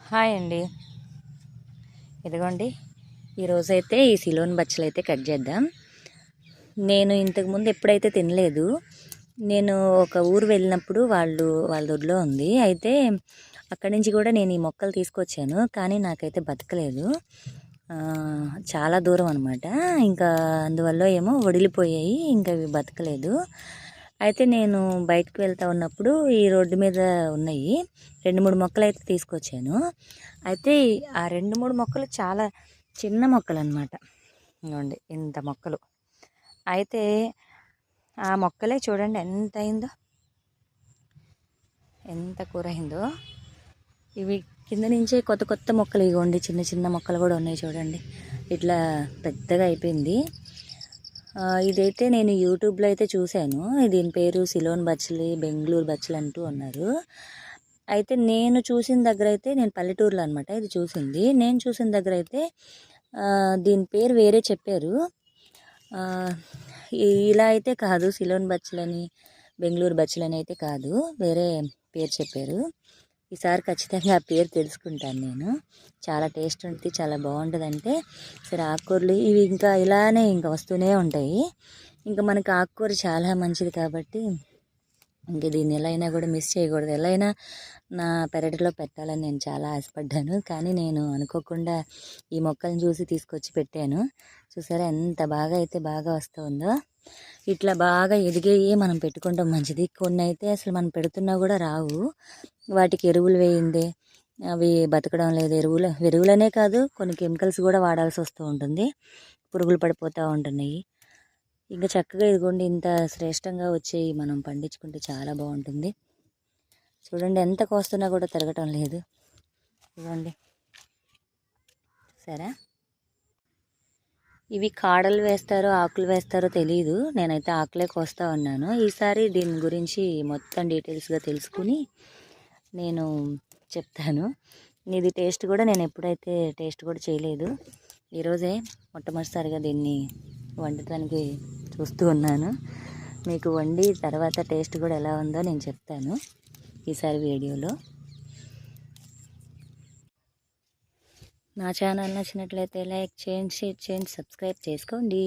Hi అండి. ఇదిగోండి, ఈరోజైతే ఈ సిలోన్ బచ్చలు అయితే కట్ చేద్దాం. నేను ఇంతకుముందు ఎప్పుడైతే తినలేదు. నేను ఒక ఊరు వెళ్ళినప్పుడు వాళ్ళ దొడ్లో ఉంది. అయితే అక్కడి నుంచి కూడా నేను ఈ మొక్కలు తీసుకొచ్చాను, కానీ నాకైతే బతకలేదు. చాలా దూరం అనమాట. ఇంకా అందువల్ల ఏమో వడిలిపోయాయి, ఇంకా ఇవి బతకలేదు. అయితే నేను బయటకు వెళ్తూ ఉన్నప్పుడు ఈ రోడ్డు మీద ఉన్నాయి 2-3 మొక్కలు అయితే తీసుకొచ్చాను. అయితే ఆ 2-3 మొక్కలు చాలా చిన్న మొక్కలు అనమాట. ఇవ్వండి ఇంత మొక్కలు. అయితే ఆ మొక్కలే చూడండి ఎంత అయిందో, ఎంత కూర అయిందో. ఇవి కింద నుంచే కొత్త కొత్త మొక్కలు, ఇవ్వండి చిన్న చిన్న మొక్కలు కూడా ఉన్నాయి చూడండి. ఇట్లా పెద్దగా అయిపోయింది. ఇదైతే నేను యూట్యూబ్లో అయితే చూశాను. దీని పేరు సిలోన్ బచ్చలి, బెంగళూరు బచ్చలి అంటూ ఉన్నారు. అయితే నేను చూసిన దగ్గర అయితే, నేను పల్లెటూరులో అనమాట ఇది చూసింది. నేను చూసిన దగ్గర అయితే దీని పేరు వేరే చెప్పారు. ఇలా అయితే కాదు, సిలోన్ బచ్చలని బెంగళూరు బచ్చలని అయితే కాదు, వేరే పేరు చెప్పారు. ఈసారి ఖచ్చితంగా ఆ పేరు తెలుసుకుంటాను నేను. చాలా టేస్ట్ ఉంటుంది, చాలా బాగుంటుంది. అంటే సరే, ఆకుకూరలు ఇవి ఇంకా ఇలానే ఇంకా వస్తూనే ఉంటాయి. ఇంకా మనకు ఆకుకూర చాలా మంచిది కాబట్టి ఇంకా దీన్ని ఎలా అయినా కూడా మిస్ చేయకూడదు. ఎలా అయినా నా పెరటిలో పెట్టాలని నేను చాలా ఆశపడ్డాను, కానీ నేను అనుకోకుండా ఈ మొక్కలను చూసి తీసుకొచ్చి పెట్టాను. చూసారా ఎంత బాగా అయితే బాగా వస్తుందో. ఇట్లా బాగా ఎదిగేవి మనం పెట్టుకుంటాం మంచిది. కొన్ని అయితే అసలు మనం పెడుతున్నా కూడా రావు. వాటికి ఎరువులు వేయిందే అవి బతకడం లేదు. ఎరువులనే కాదు, కొన్ని కెమికల్స్ కూడా వాడాల్సి వస్తూ ఉంటుంది. పురుగులు పడిపోతూ ఉంటున్నాయి. ఇంకా చక్కగా ఇదిగోండి ఇంత శ్రేష్టంగా వచ్చేవి మనం పండించుకుంటే చాలా బాగుంటుంది. చూడండి ఎంత కోస్తున్నా కూడా తిరగటం లేదు. ఇదిగోండి సరే, ఇవి కాడలు వేస్తారో ఆకులు వేస్తారో తెలియదు. నేనైతే ఆకులే కోస్తా ఉన్నాను. ఈసారి దీని గురించి మొత్తం డీటెయిల్స్గా తెలుసుకుని నేను చెప్తాను. ఇది టేస్ట్ కూడా నేను ఎప్పుడైతే టేస్ట్ కూడా చేయలేదు. ఈరోజే మొట్టమొదటిసారిగా దీన్ని వండటానికి చూస్తూ ఉన్నాను. మీకు వండి తర్వాత టేస్ట్ కూడా ఎలా ఉందో నేను చెప్తాను ఈసారి వీడియోలో. నా ఛానల్ నచ్చినట్లయితే లైక్ చేయండి, షేర్ చేయండి, సబ్స్క్రైబ్ చేసుకోండి.